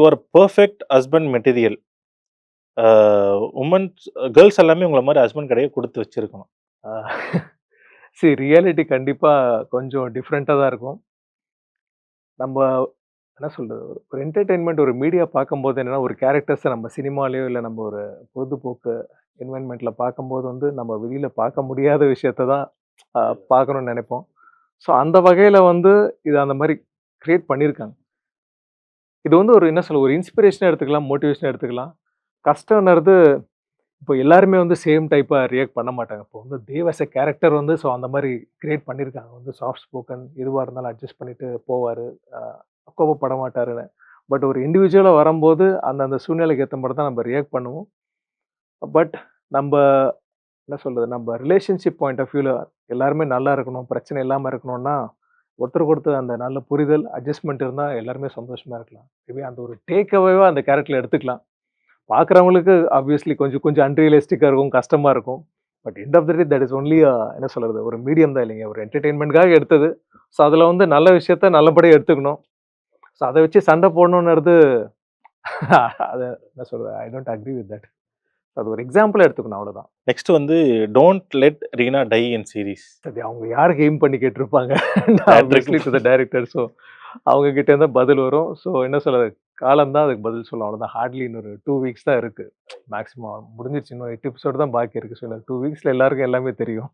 You are perfect husband material. Ah women's girls எல்லாமே உங்கள மாரி ஹஸ்பண்ட் கிடைக்க குடுத்து வச்சிருக்கணும். ஆ சரி ரியாலிட்டி கண்டிப்பா கொஞ்சம் டிஃப்ரெண்ட்டா தான் இருக்கும். நம்ப என்ன சொல்றது? ஒரு என்டர்டெயின்மென்ட் ஒரு மீடியா பார்க்கும்போது என்னன்னா, ஒரு கேரக்டர்ஸ நம்ம சினிமாலயோ இல்ல நம்ம ஒரு பொழுதுபோக்கு என்வைரன்மென்ட்ல பார்க்கும்போது வந்து, நம்ம வெளியில பார்க்க முடியாத விஷயத்த தான் அ பார்க்கணும்னு நெனைப்போம். ஸோ அந்த வகையில வந்து இத அந்த மாரி கிரியேட் பண்ணியிருக்காங்க. இது வந்து ஒரு என்ன சொல்ல ஒரு இன்ஸ்பிரேஷனா எடுத்துக்கலாம், மோட்டிவேஷனா எடுத்துக்கலாம். கஷ்டம்ன்றது இப்போ எல்லாருமே வந்து சேம் டைப்பா ரியாக்ட் பண்ண மாட்டாங்க. இப்போ வந்து தேவ் ஆஸ் எ கேரக்டர் வந்து ஸோ அந்த மாரி கிரியேட் பண்ணியிருக்காங்க. வந்து சாஃப்ட் ஸ்போக்கன் எதுவா இருந்தாலும் அட்ஜஸ்ட் பண்ணிட்டு போவாரு. அ கோபப்பட மாட்டாருன்னு. பட் ஒரு இண்டிவிஜுவலா வரம்போது, அந்த சூழ்நிலைக்கு ஏத்த மாரி தான் நம்ம ரியாக்ட் பண்ணுவோம். பட் நம்ப என்ன சொல்றது? நம்ப ரிலேஷன்ஷிப் பாயிண்ட் ஆஃப் வியூல எல்லாருமே நல்லா இருக்கணும், பிரச்சனை இல்லாம இருக்கணும்னா, ஒருத்தருக்கு ஒருத்தர் அந்த நல்ல புரிதல், அட்ஜஸ்ட்மென்ட் இருந்தா எல்லாருமே சந்தோஷமா இருக்கலாம். மேபி அந்த ஒரு டேக் அவேவா அந்த கேரக்டர்ல எடுத்துக்கலாம். பார்க்குறவங்களுக்கு ஆப்வியஸ்லி கொஞ்சம் கொஞ்சம் அன்ரியலிஸ்டிக்கா இருக்கும், கஷ்டமா இருக்கும். But end of the day that is only என்ன சொல்றது? ஒரு மீடியம் தான் இல்லைங்க. ஒரு என்டர்டெயின்மென்ட்காக எடுத்தது. ஸோ அதுல வந்து நல்ல விஷயத்த நல்லபடியா எடுத்துக்கணும். ஸோ அத வச்சு சண்டை போடணும்ன்றது அத என்ன சொல்றது? I don't agree with that. அது ஒரு எக்ஸாம்பிளா எடுத்துக்கணும் அவ்வளோதான். நெக்ஸ்ட் வந்து don't let Reena die in series. அது அவங்க யாருக்கு எய்ம் பண்ணி கேட்டிருப்பாங்க? டைரக்டருக்கு. Obviously to the director. So அவங்க கிட்ட இருந்து தான் பதில் வரும். ஸோ என்ன சொல்றது? காலம் தான் அதுக்கு பதில் சொல்லும். அவ்வளோதான். ஹார்ட்லி இன்னொரு 2 வீக்ஸ் தான் இருக்கு. மேக்ஸிமம் முடிஞ்சிருச்சு. இன்னும் 8 எபிசோடு தான் பாக்கி இருக்கு. ஸோ 2 வீக்ஸ்ல எல்லாருக்கும் எல்லாமே தெரியும்.